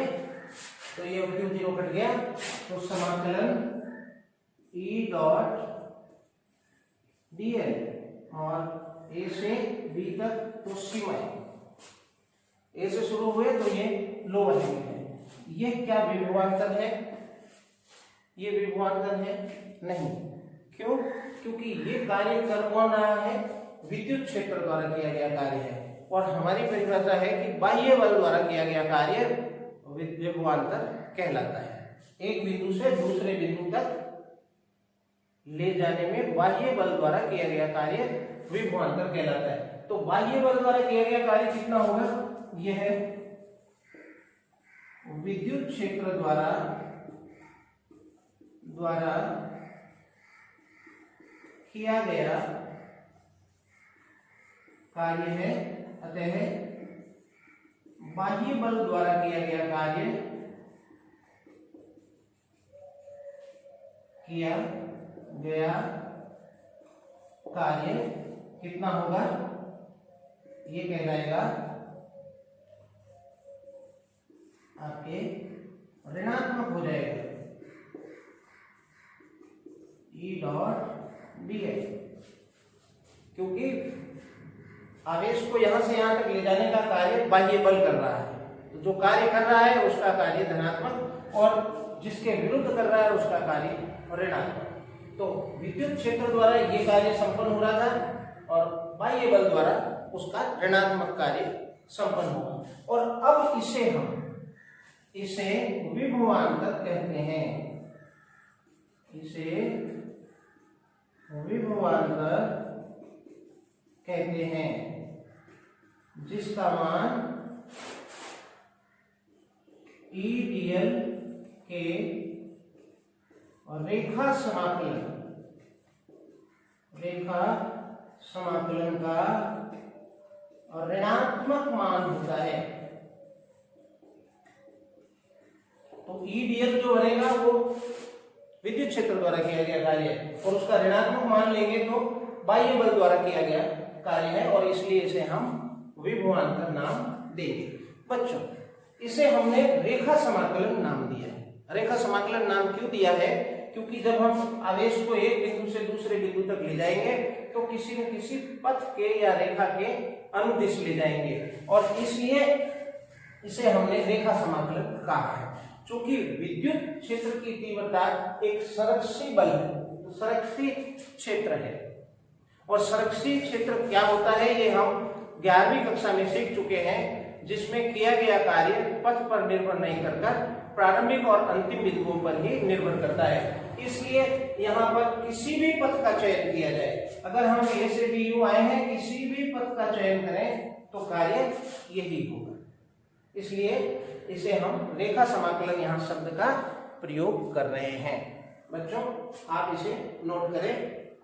तो ये Q0 कट गया, तो समाकलन E डॉट dl और A से B तक, तो सीमाएं A से शुरू हुए तो ये लोअर लिमिट है। ये क्या विभवांतर है, ये विभवांतर है नहीं, क्यों, क्योंकि ये कार्य कर कौन रहा है, विद्युत क्षेत्र द्वारा किया गया कार्य है, और हमारी परिभाषा है कि बाह्य बल द्वारा किया गया कार्य विभवांतर कहलाता है। एक बिंदु से दूसरे बिंदु तक ले जाने में बाह्य बल द्वारा किया गया कार्य विभवांतर कहलाता है। तो बाह्य बल द्वारा किया गया कार्य कितना होगा, यह है विद्युत क्षेत्र द्वारा किया गया कार्य है। अतः बाह्य बल द्वारा किया गया कार्य कितना होगा, ये कहलाएगा आपके ऋणात्मक हो जाएगा, E डॉट dl, क्योंकि आवेश को यहां से यहां तक ले जाने का कार्य बाह्य बल कर रहा है, तो जो कार्य कर रहा है उसका कार्य धनात्मक और जिसके विरुद्ध कर रहा है उसका कार्य ऋणात्मक। तो विद्युत क्षेत्र द्वारा ये कार्य संपन्न हो रहा था, और बाह्य बल द्वारा उसका ऋणात्मक कार्य संपन्न होगा। और अब इसे विभवांतर कहते हैं, इसे विभवांतर कहते हैं, जिसका मान EDL के और रेखा समाकलन का और ऋणात्मक मान होता है। तो EDL जो बनेगा वो विद्युत क्षेत्र द्वारा किया गया कार्य है और उसका ऋणात्मक मान लेंगे तो बाह्य बल द्वारा किया गया कार्य है और इसलिए इसे हम विभवांतर नाम देंगे। बच्चों, इसे हमने रेखा समाकलन नाम दिया है। रेखा समाकलन नाम क्यों दिया है? क्योंकि जब हम आवेश को एक बिंदु से दूसरे बिंदु तक ले जाएंगे तो किसी न किसी पथ के या रेखा के अनुदिश ले जाएंगे और इसलिए इसे हमने रेखा समाकलन कहा है। चूंकि विद्युत क्षेत्र की तीव्रता एक संरक्षी बल है, तो संरक्षी क्षेत्र है और संरक्षी क्षेत्र क्या होता है ये हम 11वीं कक्षा में सीख चुके हैं, जिसमें किया गया कार्य पथ पर निर्भर नहीं करकर प्रारंभिक और अंतिम बिंदुओं पर ही निर्भर करता है। इसलिए यहाँ पर किसी भी पथ का चयन किया जाए, अगर हम A से B U आए हैं, किसी भी पथ का चयन करें तो कार्य यही होगा। इसलिए इसे हम रेखा समाकलन यहाँ शब्द का प्रयोग कर रहे हैं। बच्चों, आप इसे नोट करें।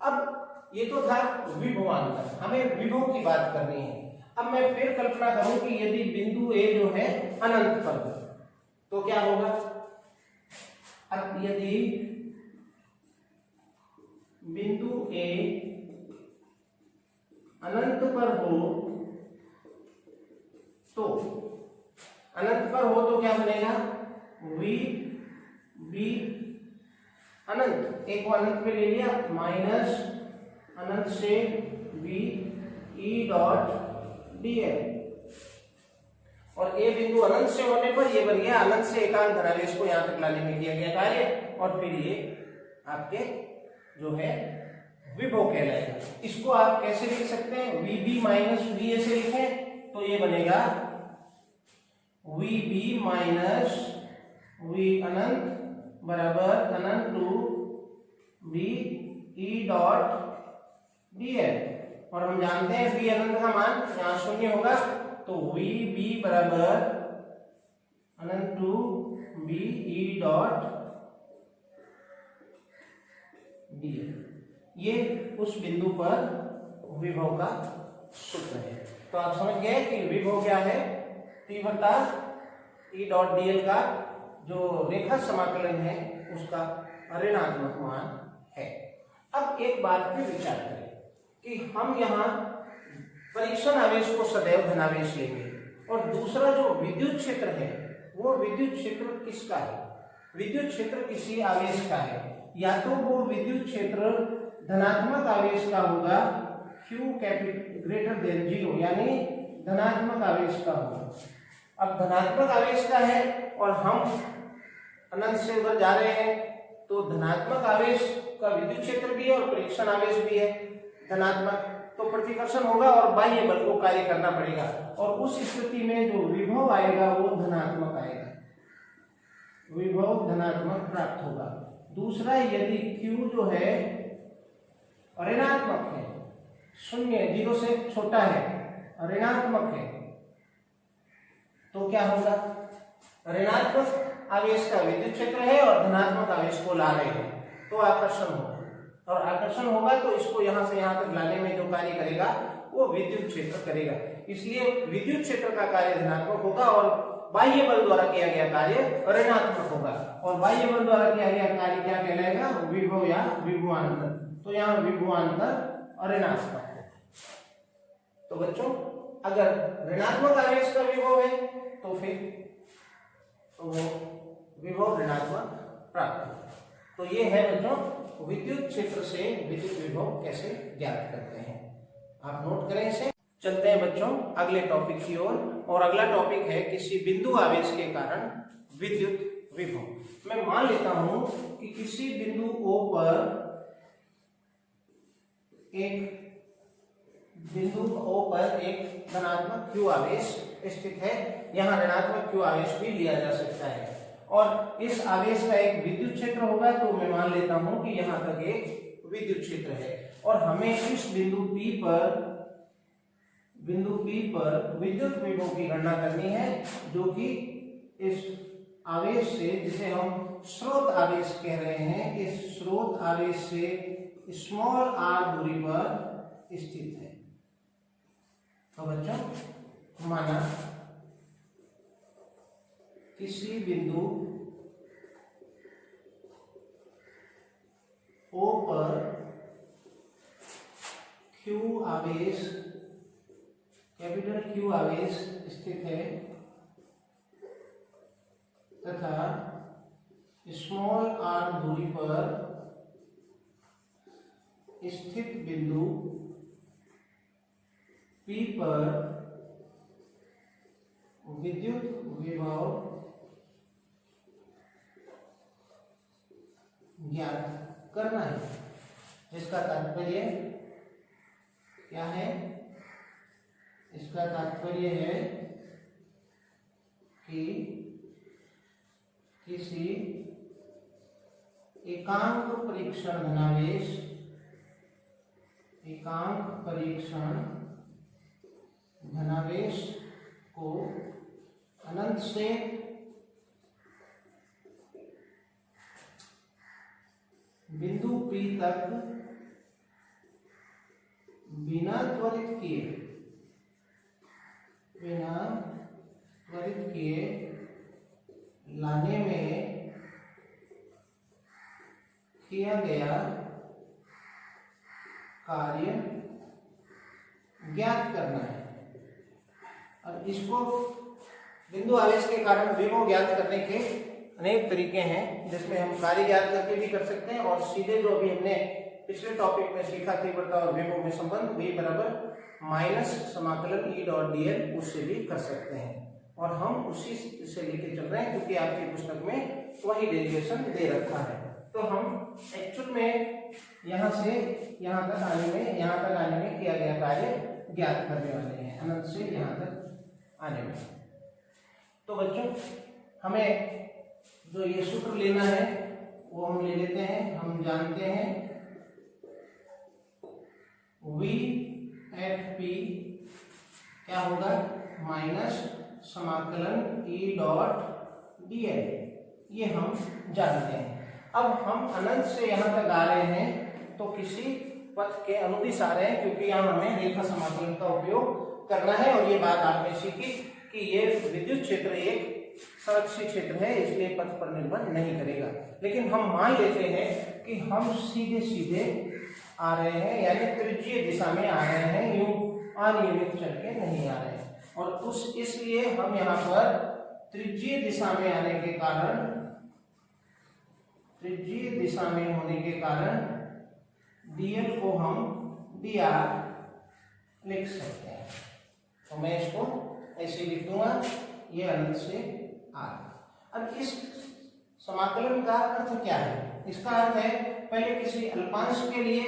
अब ये तो था विभवांतर, हमें विभव की बात करनी है। अब मैं फिर कल्पना करूं कि यदि बिंदु A जो है अनंत पर हो तो क्या होगा? अब यदि बिंदु A अनंत पर हो तो क्या बनेगा? V B अनंत, एक को अनंत पे ले लिया, माइनस अनंत से V E डॉट dl और A बिंदु अनंत से होने पर ये बन गया अनंत से एकांत धनावेश को यहां तक लाने में किया गया कार्य और फिर ये आपके जो है विभव कहलाएगा। इसको आप कैसे लिख सकते हैं? VB माइनस VA से लिखें तो ये बनेगा VB माइनस V अनंत बराबर अनंत to V E dot dl और हम जानते हैं V अनंत का मान यहाँ शून्य होगा तो VB बराबर अनंत to V E dot dl। ये उस बिंदु पर विभव का सूत्र है। तो आप समझ गए कि विभव क्या है? तीव्रता E डॉट dl का जो रेखा समाकलन है उसका ऋणात्मक मान है। अब एक बात पे विचार करें कि हम यहाँ परीक्षण आवेश को सदैव धनावेश लेंगे और दूसरा जो विद्युत क्षेत्र है वो विद्युत क्षेत्र किसका है? विद्युत क्षेत्र किसी आवेश का है, या तो वो विद्युत क्षेत्र धनात्मक आवेश का होगा Q ग्रेटर देन 0, यानी धनात्मक आवेश का होगा। अब धनात्मक आवेश का है और हम अनंत से उधर जा रहे हैं तो धनात्मक आवेश का विद्युत क्षेत्र भी है और परीक्षण आवेश भी है धनात्मक, तो प्रतिकर्षण होगा और बाह्य बल को कार्य करना पड़ेगा और उस स्थिति में जो विभव आएगा वो धनात्मक आएगा, विभव धनात्मक प्राप्त होगा। दूसरा, यदि Q जो है ऋणात्मक है, 0 से छोटा है, ऋणात्मक है, तो क्या होगा? ऋणात्मक आवेश का विद्युत क्षेत्र है और धनात्मक आवेश को ला रहे हैं तो आकर्षण होगा और आकर्षण होगा तो इसको यहां से यहां तक लाने में जो कार्य करेगा वो विद्युत क्षेत्र करेगा। इसलिए विद्युत क्षेत्र का कार्य धनात्मक होगा और बाह्य बल द्वारा किया गया कार्य ऋणात्मक होगा और बाह्य बल द्वारा किया गया कार्य क्या कहलाएगा? विभव या विभवांतर। तो यहाँ विभवांतर ऋणात्मक है। तो बच्चों, अगर ऋणात्मक आवेश का विभव है तो फिर तो वो विभव ऋणात्मक प्राप्त होगा। तो ये है बच्चों विद्युत क्षेत्र से विद्युत विभव कैसे ज्ञात करते हैं। आप नोट करें इसे। चलते हैं बच्चों अगले टॉपिक की ओर और अगला टॉपिक है किसी बिंदु आवेश के कारण विद्युत विभव। मैं मान लेता हूं कि किसी बिंदु O पर एक बिंदु O पर एक धनात्मक Q आवेश स्थित है। यहाँ ऋणात्मक Q आवेश भी लिया जा सकता है और इस आवेश का एक विद्युत क्षेत्र होगा, तो मैं मान लेता हूं कि यहाँ तक एक विद्युत क्षेत्र है और हमें इस बिंदु P पर विद्युत विभव की गणना करनी है, जो कि इस आवेश से, जिसे हम स्रोत आवेश कह रहे हैं, इस स्रोत आवेश से स्मॉल r दूरी पर स्थित है। तो बच्चों, माना किसी बिंदु O पर Q आवेश, कैपिटल Q आवेश स्थित है तथा स्मॉल r दूरी पर स्थित बिंदु P पर विद्युत विभव ज्ञात करना है, जिसका तात्पर्य क्या है? इसका तात्पर्य है कि किसी एकांक परीक्षण धनावेश को अनंत से बिंदु P तक बिना त्वरित किए लाने में किया गया कार्य ज्ञात करना है। और इसको बिंदु आवेश के कारण विभव ज्ञात करने के अनेक तरीके हैं, जिसमें हम कार्य ज्ञात करके भी कर सकते हैं और सीधे जो अभी हमने पिछले टॉपिक में सीखा तीव्रता और विभव में संबंध V बराबर माइनस समाकलन E डॉट dl, उससे भी कर सकते हैं। और हम उसी से लेके चल रहे हैं, क्योंकि आपकी पुस्तक में वही डेरिवेशन दे रखा है। तो हम एक्चुअल में यहाँ से यहाँ तक आने में किया गया कार्य ज्ञात करने वाले हैं, अनंत से यहाँ तक आने में। तो बच्चों, हमें जो ये सूत्र लेना है वो हम ले लेते हैं। हम जानते हैं V एट P क्या होगा? माइनस समाकलन E डॉट dl, ये हम जानते हैं। अब हम अनंत से यहाँ तक आ रहे हैं, तो किसी पथ के अनुदिश आ रहे हैं, क्योंकि यहाँ हमें रेखा समाकलन का उपयोग करना है। और ये बात आपने सीखी कि ये विद्युत क्षेत्र एक संरक्षित क्षेत्र है, इसलिए पथ पर निर्भर नहीं करेगा। लेकिन हम मान लेते हैं कि हम सीधे सीधे आ रहे हैं, यानी त्रिज्यीय दिशा में आ रहे हैं, यूं अनियमित चल के नहीं आ रहे हैं। और इसलिए हम यहाँ पर त्रिज्यीय दिशा में आने के कारण, त्रिज्यीय दिशा में होने के कारण dl को हम dr लिख सकते हैं। तो मैं इसको ऐसे लिख दूंगा, ये अनंत से r। अब इस समाकलन का अर्थ क्या है? इसका अर्थ है, पहले किसी अल्पांश के लिए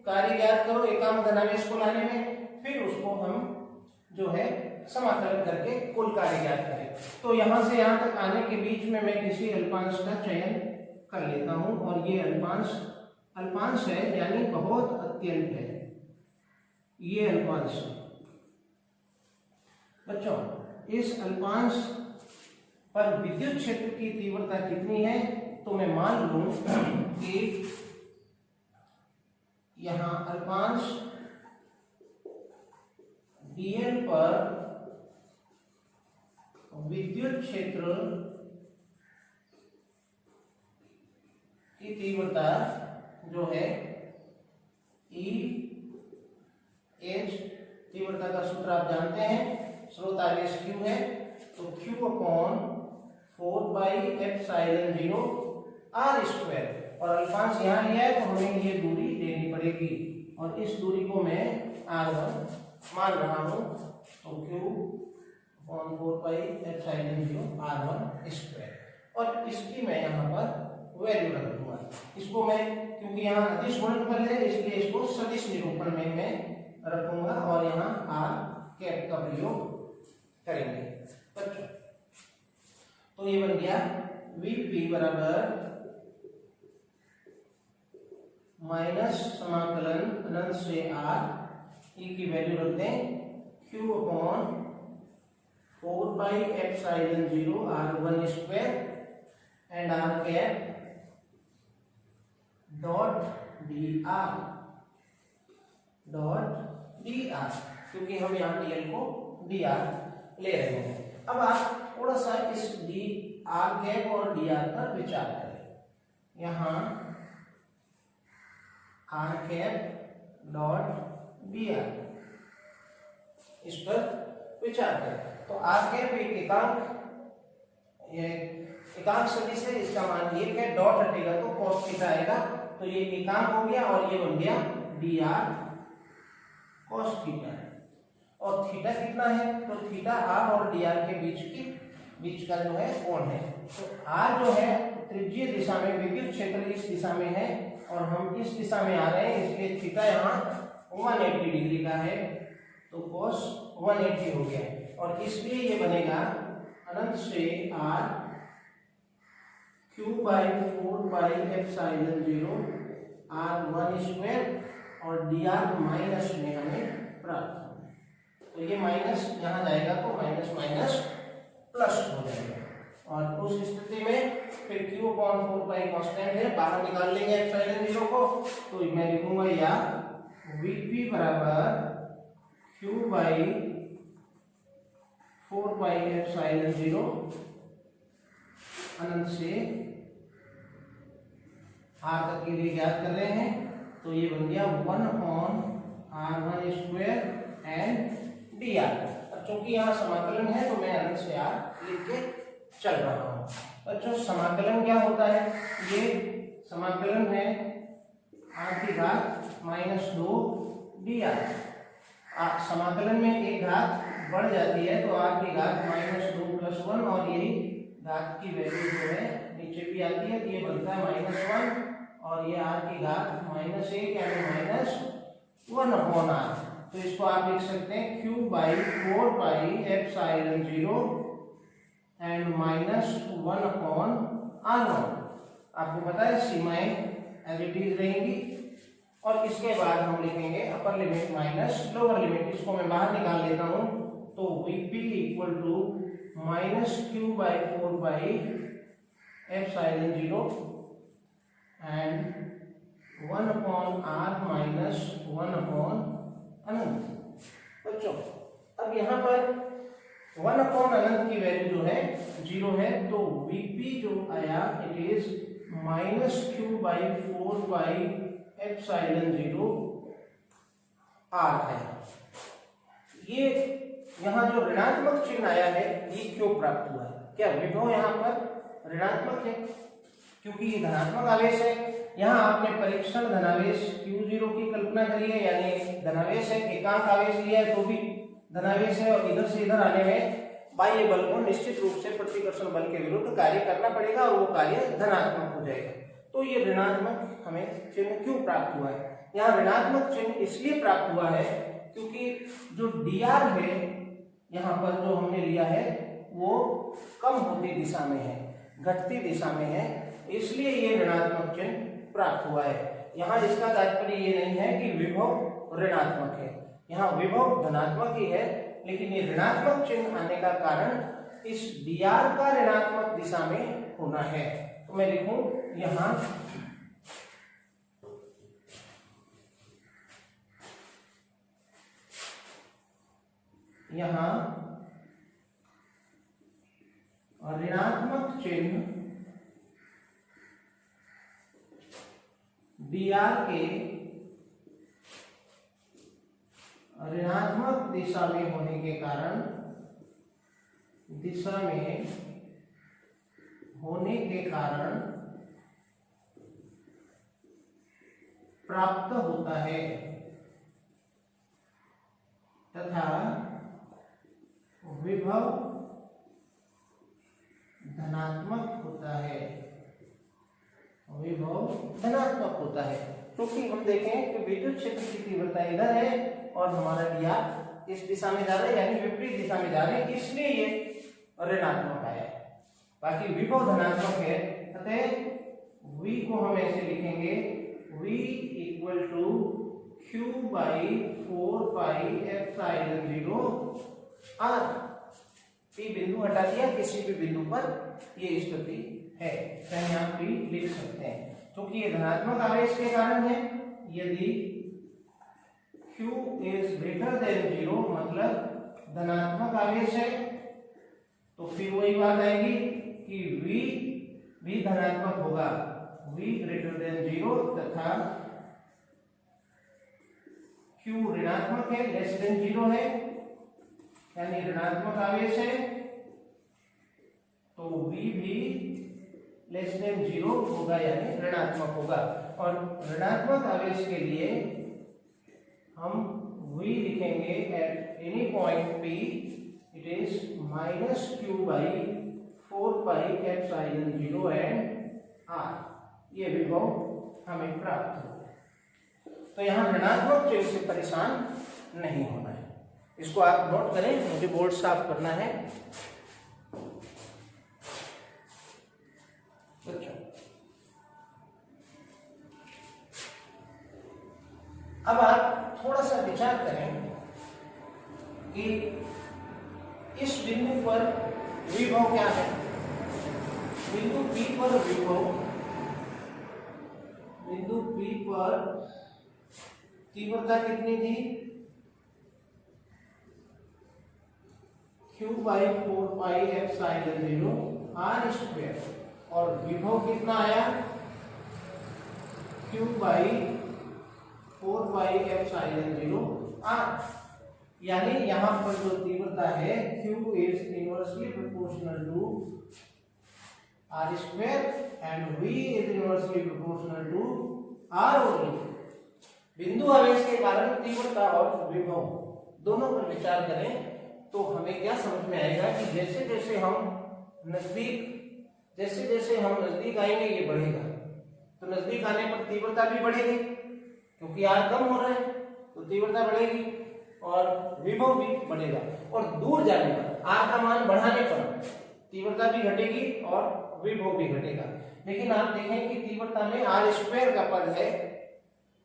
कार्य ज्ञात करो एकांक धनावेश को लाने में, फिर उसको हम जो है समाकलन करके कुल कार्य ज्ञात करें। तो यहाँ से यहाँ तक आने के बीच में मैं किसी अल्पांश का चयन कर लेता हूँ, और ये अल्पांश है, यानी बहुत अत्यंत है, ये अल्पांश। बच्चों, इस अल्पांश पर विद्युत क्षेत्र की तीव्रता कितनी है? तो मैं मान लूं कि यहाँ अल्पांश dl पर विद्युत क्षेत्र की तीव्रता जो है E H, तीव्रता का सूत्र आप जानते हैं, स्रोत आवेश Q है, तो Q अपॉन 4/ε0 r²। और अल्पांश यहाँ लिया है, तो हमें ये दूरी लेनी पड़ेगी, और इस दूरी को मैं r1 मान रहा हूँ, तो Q अपॉन 4/ε0 r1²। और इसकी मैं यहाँ पर वैल्यू रख दूंगा। इसको मैं, क्योंकि यहाँ अदिश गुणनफल है, इसलिए इसको सदिश निरूपण में मैं रखूंगा और यहाँ आर कैप का प्रयोग करेंगे बच्चों। तो ये बन गया वीपी बराबर माइनस समाकलन अनंत से आर, ई की वैल्यू रख दें q upon 4 pi epsilon 0 r1 square and r cap dot d r, क्योंकि हम यहाँ dl को dr ले रहे हैं। अब आप थोड़ा सा इस डी आर कैप और dr पर विचार करें। यहाँ आर कैप डॉट dr, इस पर विचार करें। तो आर कैप एक एकांक सदिश है, इसका मान 1 है, डॉट हटेगा तो cos थीटा आएगा, तो ये एकांक हो गया और ये बन गया dr cos थीटा। और थीटा कितना है, तो थीटा r और dr के बीच का जो है कोण है। तो r जो है त्रिज्यीय दिशा में, विद्युत क्षेत्र इस दिशा में है और हम इस दिशा में आ रहे हैं, इसलिए थीटा यहाँ 180 डिग्री का है, तो cos 180 हो गया। और इसलिए ये बनेगा अनंत से r Q by 4 pi epsilon 0 r1 square और dr माइनस में हमें प्राप्त होगा। तो ये माइनस यहाँ जाएगा तो माइनस माइनस प्लस हो जाएगा, और उस स्थिति में फिर q अपॉन 4 पाई कांस्टेंट है, बाहर निकाल लेंगे एप्सिलॉन 0 को, तो मैं लिखूंगा या Vp बराबर q बाई 4 पाई एप्सिलॉन 0 अनंत से r तक के लिए ज्ञात कर रहे हैं, तो ये बन गया 1 upon r1 square and dr। अब चूंकि यहाँ समाकलन है तो मैं अनंत से r लिख के चल रहा हूँ। बच्चों समाकलन क्या होता है, ये समाकलन है r की घात -2 dr। समाकलन में एक घात बढ़ जाती है तो r की घात -2 + 1, और यही घात की वैल्यू जो है नीचे भी आती है, तो ये बनता है -1 और ये r की घात -1 यानी -1 अपॉन r। तो इसको आप लिख सकते हैं q by 4 pi epsilon 0 and -1 upon r1। आपको पता है सीमाएं एज इट इज रहेंगी, और इसके बाद हम लिखेंगे upper limit minus lower limit. इसको मैं बाहर निकाल लेता हूं, तो Vp equal to -q by 4 pi epsilon 0 and 1 upon r minus 1 upon अनंत। बच्चों अब यहाँ पर 1 अपॉन अनंत की वैल्यू जो है 0 है, तो Vp जो आया it is -q by 4 pi epsilon 0 r है। ये यहाँ जो ऋणात्मक चिन्ह आया है ये क्यों प्राप्त हुआ है, क्या विभव यहाँ पर ऋणात्मक है, क्योंकि ये धनात्मक आवेश है। यहाँ आपने परीक्षण धनावेश Q0 की कल्पना करी है, यानी धनावेश है, एकांक आवेश लिया है तो भी धनावेश है, और इधर से इधर आने में बाह्य बल को निश्चित रूप से प्रतिकर्षण बल के विरुद्ध कार्य करना पड़ेगा और वो कार्य धनात्मक हो जाएगा। तो ये ऋणात्मक हमें चिन्ह क्यों प्राप्त हुआ है, यहाँ ऋणात्मक चिन्ह इसलिए प्राप्त हुआ है क्योंकि जो dr है यहाँ पर जो हमने लिया है वो कम होती दिशा में है, घटती दिशा में है, इसलिए ये ऋणात्मक चिन्ह प्राप्त हुआ है। यहाँ इसका तात्पर्य ये नहीं है कि विभव ऋणात्मक है, यहाँ विभव धनात्मक ही है, लेकिन ये ऋणात्मक चिन्ह आने का कारण इस dr का ऋणात्मक दिशा में होना है। तो मैं लिखूं यहाँ ऋणात्मक चिन्ह dr के ऋणात्मक दिशा में होने के कारण प्राप्त होता है तथा विभव धनात्मक होता है, क्योंकि हम देखें कि विद्युत क्षेत्र की तीव्रता इधर है और हमारा dr इस दिशा में जा रहा है, यानी विपरीत दिशा में जा रहे हैं, इसलिए ये ऋणात्मक आया है। बाकी विभव धनात्मक है, अतः v को हम ऐसे लिखेंगे v equal to q by 4 pi epsilon 0 r। p बिंदु हटा दिया, किसी भी बिंदु पर ये स्थिति है, चाहे आप p लिख सकते हैं क्योंकि ये धनात्मक आवेश के कारण है। यदि q इज ग्रेटर देन 0 मतलब धनात्मक आवेश है, तो फिर वही बात आएगी कि v भी धनात्मक होगा, v ग्रेटर देन 0 तथा q ऋणात्मक है, लेस देन 0 है, यानी ऋणात्मक आवेश है, तो v भी लेस देन 0 होगा, यानी ऋणात्मक होगा। और ऋणात्मक आवेश के लिए हम v लिखेंगे at any point p it is minus q by 4 pi epsilon 0 and r। ये विभव हमें प्राप्त हो। तो यहाँ ऋणात्मक चीज से परेशान नहीं होना है, इसको आप नोट करें, मुझे बोर्ड साफ करना है। अच्छा, अब आप थोड़ा सा विचार करें कि इस बिंदु पर विभव क्या है। बिंदु P पर विभव, बिंदु P पर तीव्रता कितनी थी, q by 4 pi epsilon 0 r square, और विभव कितना आया, q by 4 pi epsilon 0 r। यानी यहां पर जो तीव्रता है q is inversely proportional to r square and v is inversely proportional to r only. बिंदु आवेश के कारण तीव्रता और विभव दोनों पर विचार करें तो हमें क्या समझ में आएगा कि जैसे जैसे हम नजदीक आएंगे ये बढ़ेगा, तो नजदीक आने पर तीव्रता भी बढ़ेगी क्योंकि r कम हो रहा है तो तीव्रता बढ़ेगी और विभव भी बढ़ेगा। और दूर जाने पर r का मान बढ़ाने पर तीव्रता भी घटेगी और विभव भी घटेगा। लेकिन आप देखें कि तीव्रता में r स्क्वायर का पद है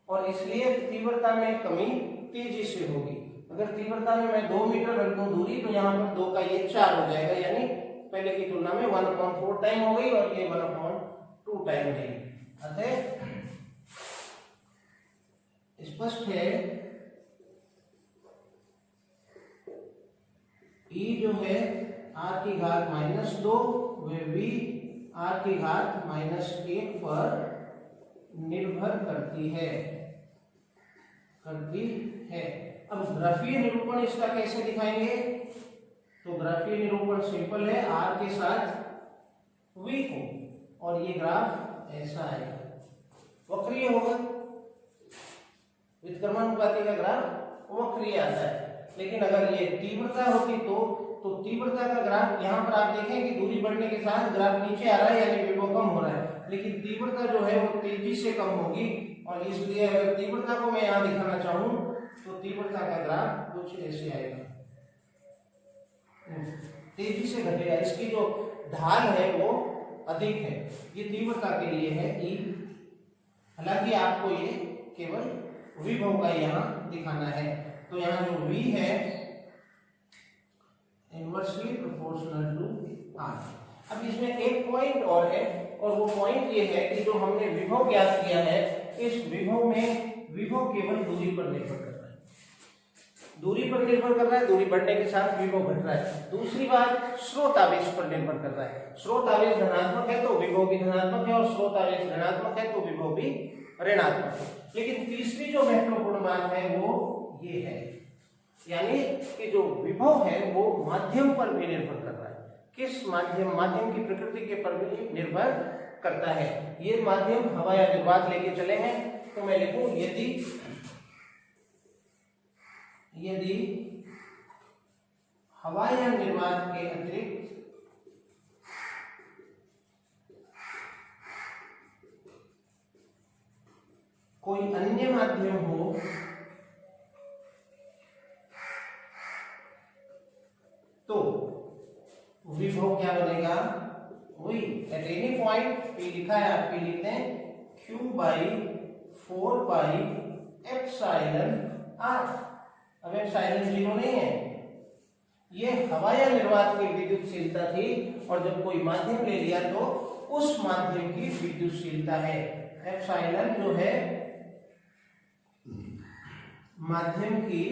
और इसलिए तीव्रता में कमी तेजी से होगी। अगर तीव्रता में मैं 2 मीटर रख दूं दूरी, तो यहाँ पर 2 का ये 4 हो जाएगा, यानी पहले की तुलना में 1/4 टाइम हो गई और ये 1/2 टाइम रहेगी। अतः स्पष्ट है E जो है r की घात -2 वे v r की घात -1 पर निर्भर करती है। अब ग्राफीय निरूपण इसका कैसे दिखाएंगे, तो ग्राफीय निरूपण सिंपल है, r के साथ v को, और ये ग्राफ ऐसा आएगा, वक्रीय होगा, व्युत्क्रमानुपाती का ग्राफ वक्रीय आता है। लेकिन अगर ये तीव्रता होती तो तीव्रता का ग्राफ, यहाँ पर आप देखें कि दूरी बढ़ने के साथ ग्राफ नीचे आ रहा है, यानी विभव कम हो रहा है, लेकिन तीव्रता जो है वो तेजी से कम होगी। और इसलिए अगर तीव्रता को मैं यहाँ दिखाना चाहूँ तो तीव्रता का ग्राफ कुछ ऐसे आएगा, तेजी से घटेगा, इसकी जो ढाल है वो अधिक है। ये तीव्रता के लिए है E। हालांकि आपको ये केवल विभव का यहाँ दिखाना है। तो यहाँ जो V है इनवर्सली प्रोपोर्शनल टू R। अब इसमें एक पॉइंट और है, और वो पॉइंट ये है कि जो हमने विभव ज्ञात किया है, इस विभव में विभव केवल दूरी पर निर्भर कर रहा है, दूरी पर निर्भर कर रहा है, दूरी बढ़ने के साथ विभव घट रहा है। दूसरी बात, स्रोत आवेश पर निर्भर कर रहा है। स्रोत आवेश धनात्मक है तो विभव भी धनात्मक है, और स्रोत आवेश ऋणात्मक है तो विभव भी ऋणात्मक है। लेकिन तीसरी जो महत्वपूर्ण बात है वो ये है, यानी कि जो विभव है वो माध्यम पर भी निर्भर कर रहा है। किस माध्यम की प्रकृति के पर भी निर्भर करता है। ये माध्यम हवा या निर्वात लेके चले हैं, तो मैं लिखूं यदि हवा या निर्वात के अतिरिक्त कोई अन्य माध्यम हो तो विभव क्या बनेगा, वही एट एनी पॉइंट P लिखा है, आप P लिखते हैं Q by 4 pi epsilon R। अब एप्सिलॉन 0 नहीं है, ये हवा या निर्वात की विद्युतशीलता थी, और जब कोई माध्यम ले लिया तो उस माध्यम की विद्युतशीलता है। एप्सिलॉन जो है माध्यम की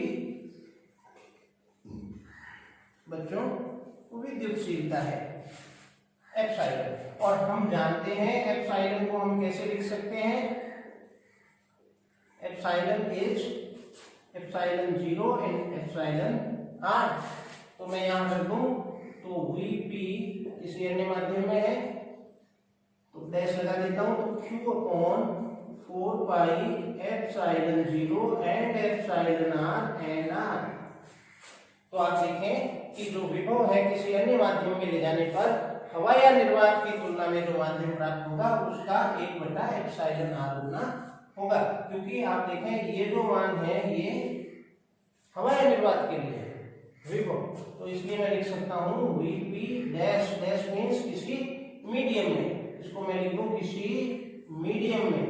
बच्चों विद्युतशीलता है एप्सिलॉन। और हम जानते हैं एप्सिलॉन को हम कैसे लिख सकते हैं, epsilon is epsilon 0 and epsilon R। तो मैं यहां कर दूं तो Vp किसी अन्य माध्यम में है तो डैश लगा देता हूं, तो Q upon 4 pi epsilon 0 and epsilon R and R। तो आप देखें कि जो विभव है किसी अन्य माध्यम में ले जाने पर हवा या निर्वात की तुलना में जो माध्यम प्राप्त होगा उसका 1/एप्सिलॉन R गुना होगा, क्योंकि आप देखें ये जो मान है ये हवा या निर्वात के लिए विभव, तो इसलिए मैं लिख सकता हूं Vp डैश डैश मींस किसी मीडियम में, इसको मैं लिख दूं किसी मीडियम में,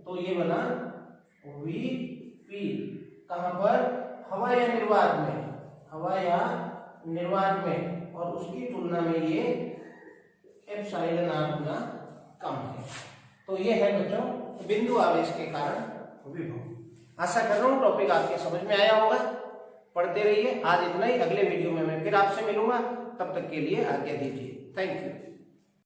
तो ये बना Vp कहां पर, हवा या निर्वात में, हवा या निर्वात में, और उसकी तुलना में ये एप्सिलॉन R गुना कम है। तो ये है बच्चों बिंदु आवेश के कारण विभव। आशा कर रहा हूं टॉपिक आपके समझ में आया होगा, पढ़ते रहिए। आज इतना ही, अगले वीडियो में मैं फिर आपसे मिलूंगा, तब तक के लिए आज्ञा दीजिए। Thank you.